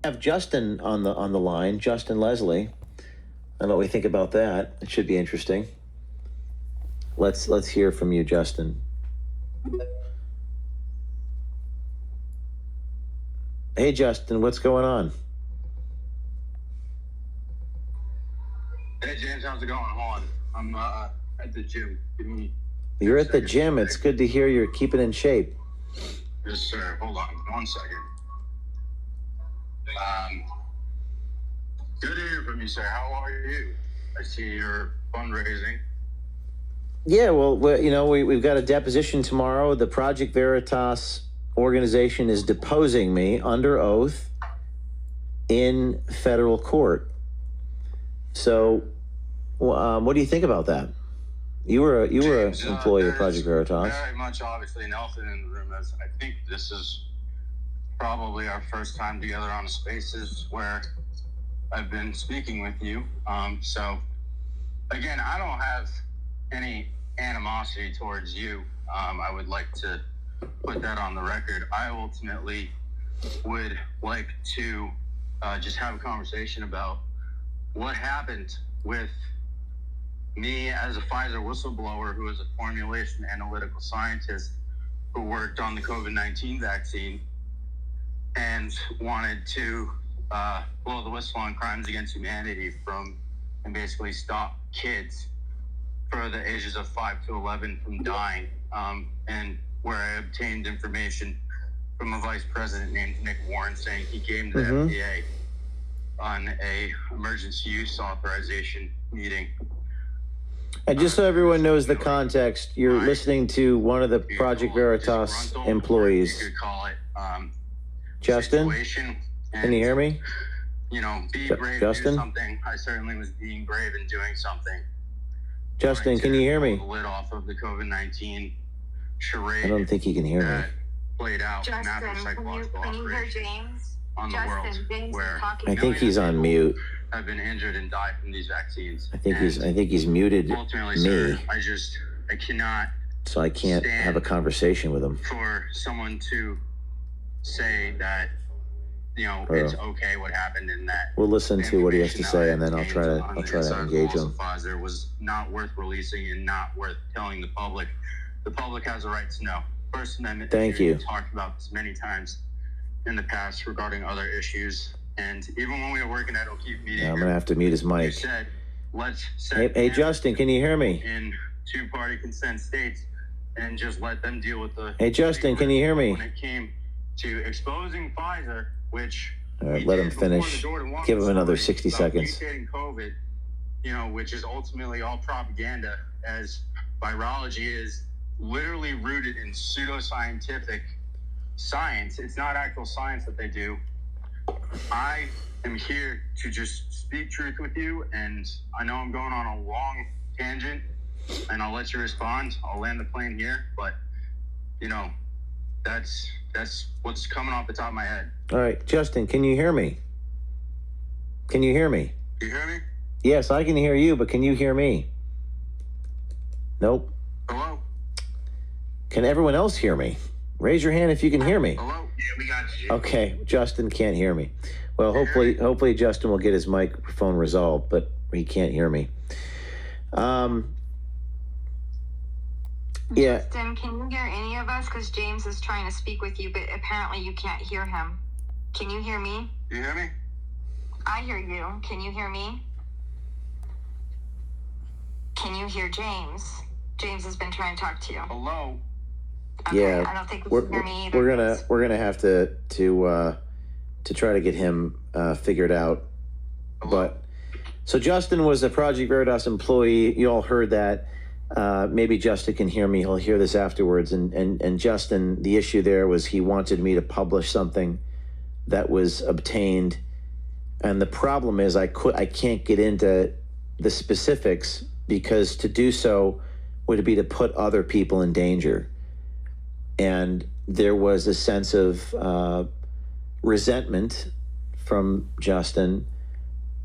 have Justin on the line, Justin Leslie. I don't know what we think about that. It should be interesting. Let's hear from you, Justin. Hey, Justin, what's going on? Hey, James, how's it going? Hold on. I'm at the gym. You're at the gym. It's good to hear you're keeping in shape. Yes, sir. Hold on 1 second. Good to hear from you, sir. How are you? I see you're fundraising. Yeah, well, we've got a deposition tomorrow. The Project Veritas organization is deposing me under oath in federal court. So, what do you think about that? You were an employee of Project Veritas. Very much, obviously, Nelson in the room. As I think this is probably our first time together on Spaces where I've been speaking with you. So, again, I don't have any animosity towards you. I would like to put that on the record. I ultimately would like to just have a conversation about what happened with me as a Pfizer whistleblower who is a formulation analytical scientist who worked on the COVID-19 vaccine and wanted to blow the whistle on crimes against humanity and basically stop kids for the ages of 5 to 11 from dying, and where I obtained information from a vice president named Nick Warren saying he came to the FDA on a emergency use authorization meeting. And just so everyone knows the context, you're listening to one of the Project Veritas employees. You could call it Justin, can you hear me? Be brave, Justin? do something. I certainly was being brave and doing something. Justin, can you hear me? The lid off of the COVID-19 charade. I don't think he can hear me. Played out Justin, can you hear James? On the world, James where I think he's on mute. Have been injured and died from these vaccines. I think he's muted ultimately, me. Sir, I cannot. So I can't have a conversation with him. For someone to say that, it's okay what happened in that. We'll listen to what he has to say, and then I'll try to engage him. Pfizer was not worth releasing and not worth telling the public. The public has a right to know. First Amendment. Thank you. We've talked about this many times in the past regarding other issues, and even when we were working at O'Keefe Media, I'm gonna have to mute his mic. You said, let's set hey, Justin, can you hear me? In two-party consent states, and just let them deal with the. Hey, Justin, can you hear me? When it came to exposing Pfizer, which all right, let him finish. Give him another 60 seconds. Mutating COVID, which is ultimately all propaganda, as virology is literally rooted in pseudoscientific science. It's not actual science that they do. I am here to just speak truth with you, and I know I'm going on a long tangent, and I'll let you respond. I'll land the plane here, but that's what's coming off the top of my head. All right, Justin, can you hear me? Can you hear me? You hear me? Yes, I can hear you, but can you hear me? Nope. Hello? Can everyone else hear me? Raise your hand if you can hear me. Hello? Yeah, we got you. Okay, Justin can't hear me. Well, hopefully Justin will get his microphone resolved, but he can't hear me. Yeah. Justin, can you hear any of us? Because James is trying to speak with you, but apparently you can't hear him. Can you hear me? You hear me? I hear you. Can you hear me? Can you hear James? James has been trying to talk to you. Hello? Okay, Yeah, I don't think we can hear me either. we're gonna have to try to get him figured out. Hello? But so Justin was a Project Veritas employee. You all heard that. Maybe Justin can hear me. He'll hear this afterwards. And Justin, the issue there was he wanted me to publish something that was obtained, and the problem is I can't get into the specifics because to do so would be to put other people in danger. And there was a sense of resentment from Justin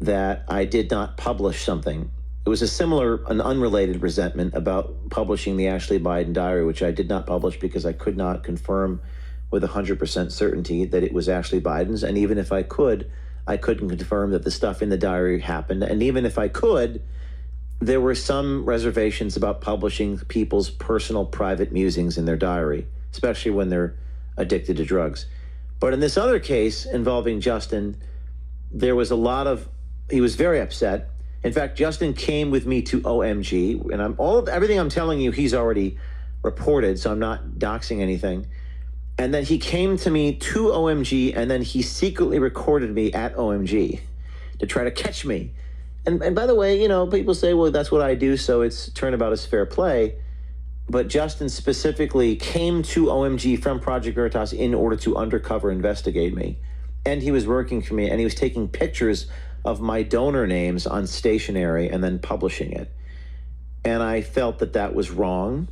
that I did not publish something. It was an unrelated resentment about publishing the Ashley Biden diary, which I did not publish because I could not confirm with 100% certainty that it was actually Biden's. And even if I could, I couldn't confirm that the stuff in the diary happened. And even if I could, there were some reservations about publishing people's personal private musings in their diary, especially when they're addicted to drugs. But in this other case involving Justin, there was he was very upset. In fact, Justin came with me to OMG, and everything I'm telling you, he's already reported, so I'm not doxing anything. And then he came to me to OMG, and then he secretly recorded me at OMG to try to catch me. And by the way, people say, well, that's what I do, so it's turnabout is fair play. But Justin specifically came to OMG from Project Veritas in order to undercover investigate me. And he was working for me, and he was taking pictures of my donor names on stationery and then publishing it. And I felt that was wrong.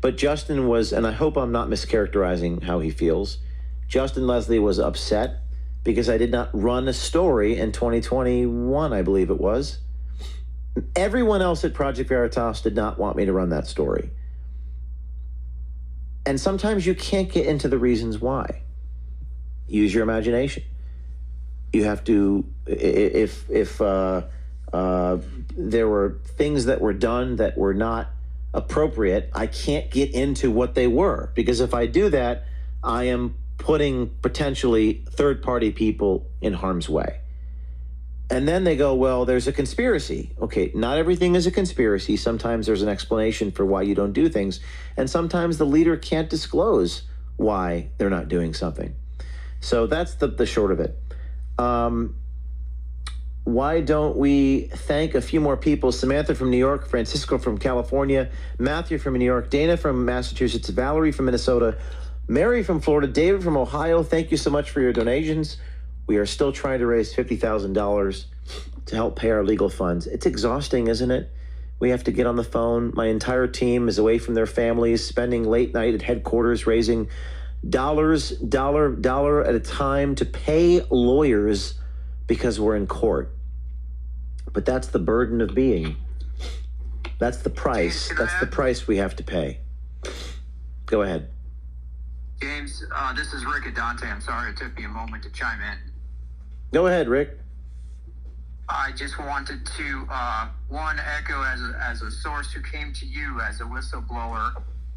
But Justin was, and I hope I'm not mischaracterizing how he feels, Justin Leslie was upset because I did not run a story in 2021, I believe it was. Everyone else at Project Veritas did not want me to run that story. And sometimes you can't get into the reasons why. Use your imagination. You have to, if there were things that were done that were not appropriate, I can't get into what they were, because if I do that, I am putting potentially third-party people in harm's way. And then they go, well, there's a conspiracy. Okay, not everything is a conspiracy. Sometimes there's an explanation for why you don't do things. And sometimes the leader can't disclose why they're not doing something. So that's the short of it. Why don't we thank a few more people? Samantha from New York, Francisco from California, Matthew from New York, Dana from Massachusetts, Valerie from Minnesota, Mary from Florida, David from Ohio. Thank you so much for your donations. We are still trying to raise $50,000 to help pay our legal funds. It's exhausting, isn't it? We have to get on the phone. My entire team is away from their families, spending late night at headquarters, raising dollar at a time to pay lawyers because we're in court. But that's the burden of being. That's the price. That's the price we have to pay. Go ahead. James, this is Rick at Dante. I'm sorry it took me a moment to chime in. Go ahead, Rick. I just wanted to, one, echo as a source who came to you as a whistleblower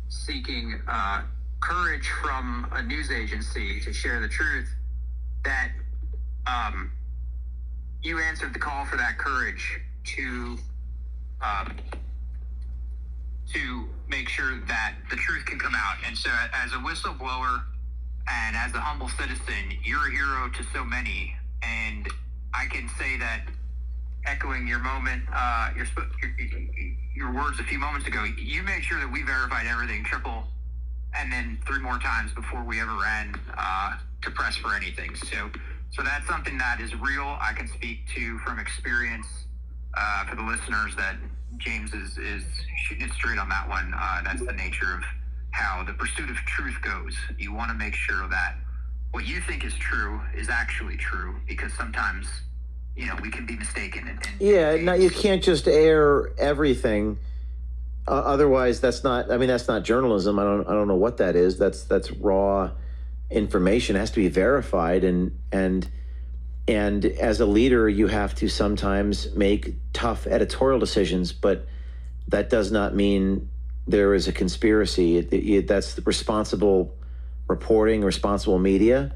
seeking courage from a news agency to share the truth, that you answered the call for that courage to make sure that the truth can come out. And so as a whistleblower and as a humble citizen, you're a hero to so many. And I can say that, echoing your moment, your words a few moments ago, you made sure that we verified everything triple and then 3 more times before we ever ran to press for anything. So that's something that is real. I can speak to from experience for the listeners that James is shooting it straight on that one. That's the nature of how the pursuit of truth goes. You want to make sure that what you think is true is actually true, because sometimes, we can be mistaken. No, you can't just air everything. Otherwise, that's not journalism. I don't know what that is. That's raw information. It has to be verified, and as a leader, you have to sometimes make tough editorial decisions, but that does not mean there is a conspiracy. That's the responsible reporting, responsible media.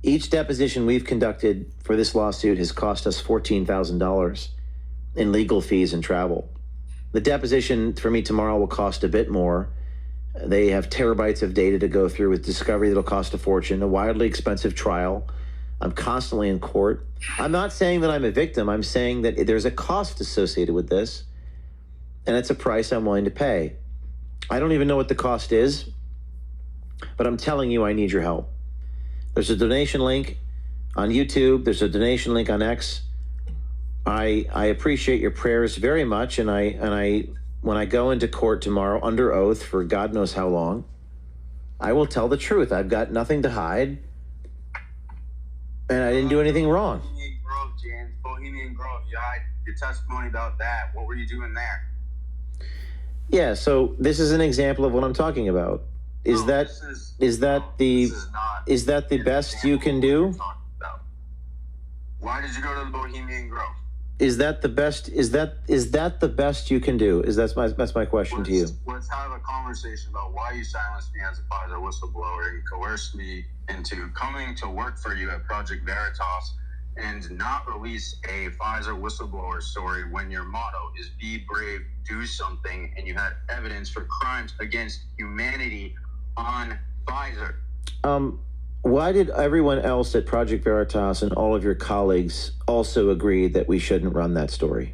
Each deposition we've conducted for this lawsuit has cost us $14,000 in legal fees and travel. The deposition for me tomorrow will cost a bit more. They have terabytes of data to go through with discovery that'll cost a fortune, a wildly expensive trial. I'm constantly in court. I'm not saying that I'm a victim. I'm saying that there's a cost associated with this, and it's a price I'm willing to pay. I don't even know what the cost is, but I'm telling you I need your help. There's a donation link on YouTube. There's a donation link on X. I appreciate your prayers very much, and I when I go into court tomorrow under oath for God knows how long, I will tell the truth. I've got nothing to hide, and I didn't do anything wrong. Bohemian Grove, James. Bohemian Grove. You had your testimony about that. What were you doing there? Yeah, so this is an example of what I'm talking about. Is No, that this is- is that no, the this is not is that the an best example you of can what you're do? talking about. Why did you go to the Bohemian Grove? Is that the best? Is that the best you can do? That's my question to you. Let's have a conversation about why you silenced me as a Pfizer whistleblower and coerced me into coming to work for you at Project Veritas and not release a Pfizer whistleblower story when your motto is be brave, do something, and you had evidence for crimes against humanity on Pfizer. Why did everyone else at Project Veritas and all of your colleagues also agree that we shouldn't run that story?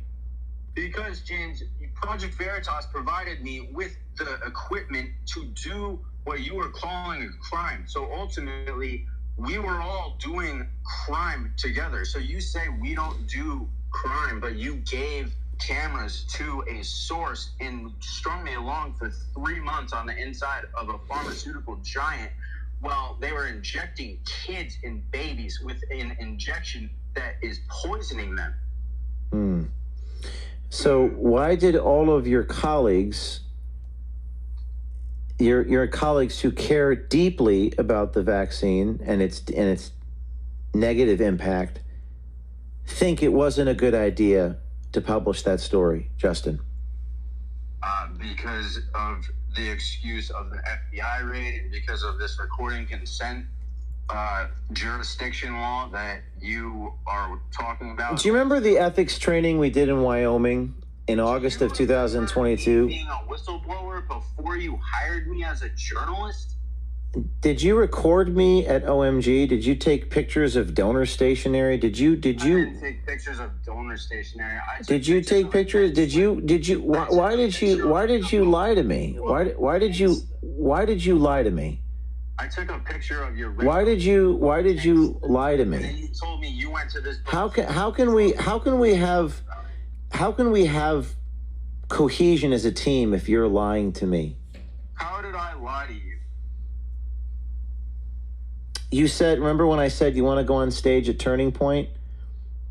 Because, James, Project Veritas provided me with the equipment to do what you were calling a crime. So ultimately, we were all doing crime together. So you say we don't do crime, but you gave cameras to a source and strung me along for 3 months on the inside of a pharmaceutical giant while they were injecting kids and babies with an injection that is poisoning them. So why did all of your colleagues, your colleagues who care deeply about the vaccine and its negative impact, think it wasn't a good idea to publish that story, Justin? Because of the excuse of the FBI raid and because of this recording consent jurisdiction law that you are talking about. Do you remember the ethics training we did in Wyoming in August of 2022? Being a whistleblower before you hired me as a journalist? Did you record me at OMG? Did you take pictures of donor stationery? Did you I didn't take pictures of donor stationery. did you take pictures? Why did you lie to me? Why did you lie to me? I took a picture of your Why did you lie to and then me? you told me you went to this How can we have cohesion as a team if you're lying to me? How did I lie to you? You said, remember when I said you want to go on stage at Turning Point?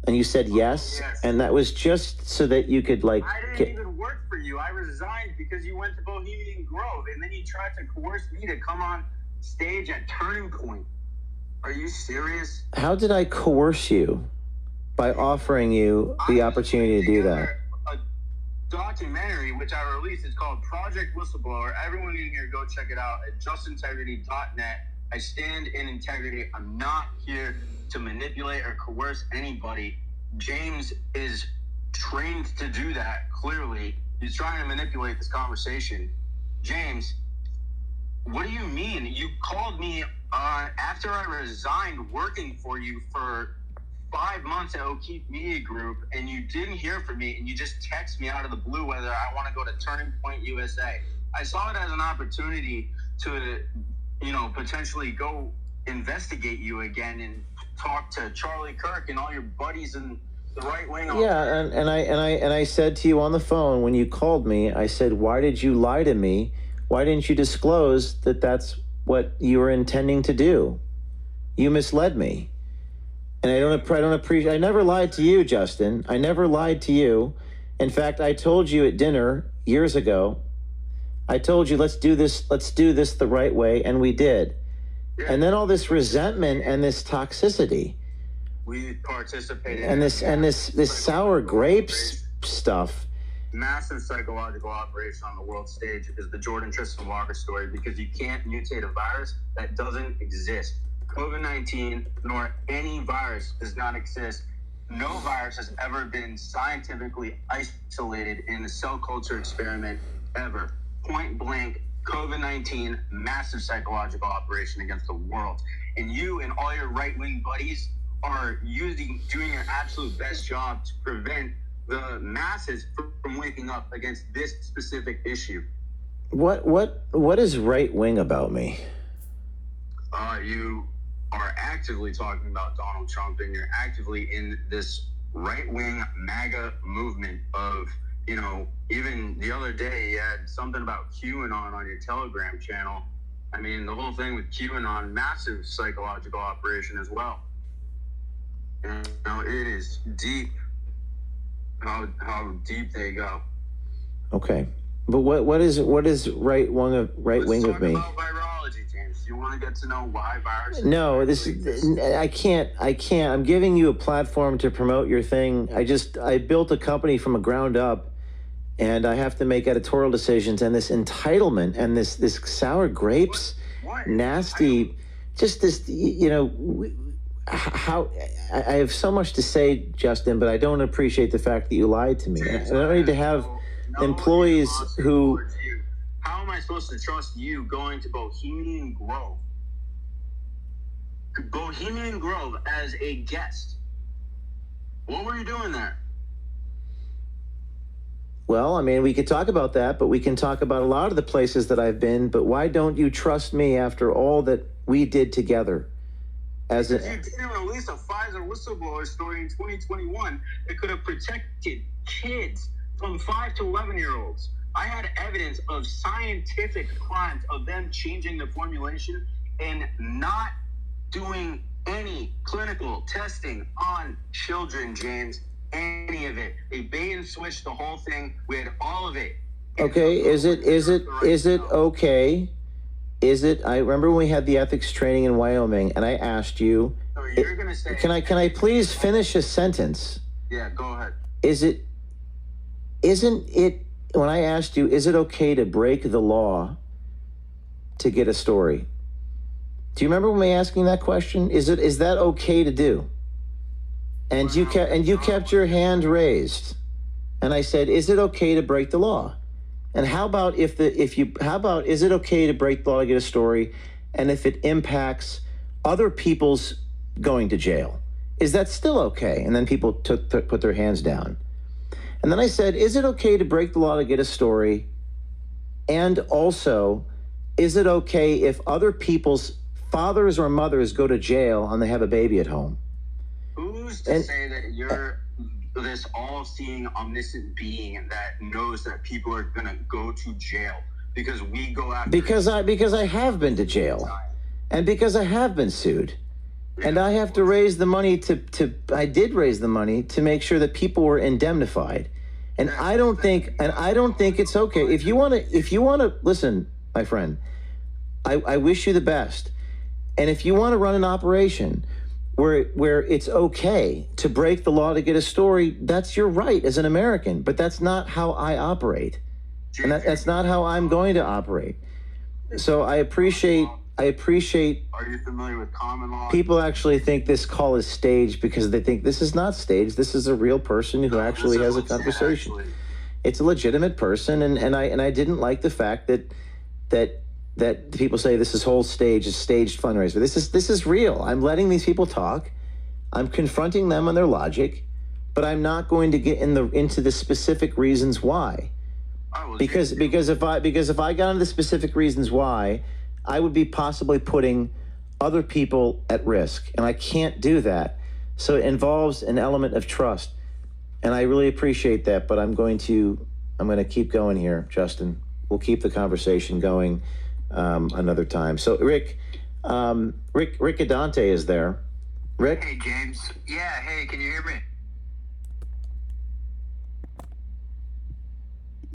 And you said yes, yes. and that was just so that you could I didn't even work for you. I resigned because you went to Bohemian Grove, and then you tried to coerce me to come on stage at Turning Point. Are you serious? How did I coerce you by offering you the opportunity to do that? A documentary which I released is called Project Whistleblower. Everyone in here, go check it out at justintegrity.net. I stand in integrity. I'm not here to manipulate or coerce anybody. James is trained to do that, clearly. He's trying to manipulate this conversation. James, what do you mean? You called me after I resigned working for you for 5 months at O'Keefe Media Group, and you didn't hear from me, and you just text me out of the blue whether I want to go to Turning Point USA. I saw it as an opportunity to potentially go investigate you again and talk to Charlie Kirk and all your buddies in the right wing. Yeah, and I said to you on the phone when you called me, I said, why did you lie to me? Why didn't you disclose that that's what you were intending to do? You misled me. And I don't appreciate, I never lied to you, Justin. I never lied to you. In fact, I told you at dinner years ago, I told you, let's do this the right way, and we did. Yeah. And then all this resentment and this toxicity. We participated And this sour grapes stuff. Massive psychological operation on the world stage is the Jordan Tristan Walker story, because you can't mutate a virus that doesn't exist. COVID-19 nor any virus does not exist. No virus has ever been scientifically isolated in a cell culture experiment ever. Point blank, COVID-19, massive psychological operation against the world. And you and all your right-wing buddies are doing your absolute best job to prevent the masses from waking up against this specific issue. What is right-wing about me? You are actively talking about Donald Trump, and you're actively in this right-wing MAGA movement of, even the other day you had something about QAnon on your Telegram channel. I mean, the whole thing with QAnon, massive psychological operation as well. It is deep how deep they go. Okay. But what is right wing of me? About virology, James. You want to get to know why viruses? No, exist? I can't. I'm giving you a platform to promote your thing. I built a company from the ground up, and I have to make editorial decisions. And this entitlement and this sour grapes, What? nasty, just this. How I have so much to say, Justin, but I don't appreciate the fact that you lied to me. James, I don't need to have no employees animosity who. towards you. How am I supposed to trust you going to Bohemian Grove? Bohemian Grove as a guest. What were you doing there? Well, I mean, we could talk about that, but we can talk about a lot of the places that I've been. But why don't you trust me after all that we did together? Because you didn't release a Pfizer Whistleblower story in 2021 that could have protected kids from 5 to 11-year-olds. I had evidence of scientific crimes of them changing the formulation and not doing any clinical testing on children, James. Any of it. They bait and switched the whole thing. We had all of it. Okay, is it okay? I remember when we had the ethics training in Wyoming, and I asked you. So you're gonna say? Can I please finish a sentence? Yeah, go ahead. Isn't it when I asked you, is it okay to break the law to get a story? Do you remember me asking that question? Is that okay to do? And you kept your hand raised, and I said, is it okay to break the law? And how about is it okay to break the law to get a story, and if it impacts other people's going to jail, is that still okay? And then people put their hands down. And then I said, is it okay to break the law to get a story? And also, is it okay if other people's fathers or mothers go to jail and they have a baby at home? Who's to say that you're this all-seeing, omniscient being that knows that people are gonna go to jail because we go after? Because I have been to jail, and because I have been sued, and I have to raise the money I did raise the money to make sure that people were indemnified, and I don't think it's okay. If you want to listen, my friend, I wish you the best, and if you want to run an operation where it's okay to break the law to get a story, that's your right as an American, but that's not how I operate. And that's not how I'm going to operate. So I appreciate Are you familiar with common law? people actually think this call is staged because they think this is not staged. This is a real person who actually has a conversation. It's a legitimate person, and I didn't like the fact that people say this is whole stage is staged fundraiser. This is real. I'm letting these people talk. I'm confronting them on their logic, but I'm not going to get into the specific reasons why. Because if I got into the specific reasons why, I would be possibly putting other people at risk, and I can't do that. So it involves an element of trust, and I really appreciate that. But I'm going to keep going here, Justin. We'll keep the conversation going another time. So Rick Adante is there. Rick? Hey, James. Yeah, hey, can you hear me?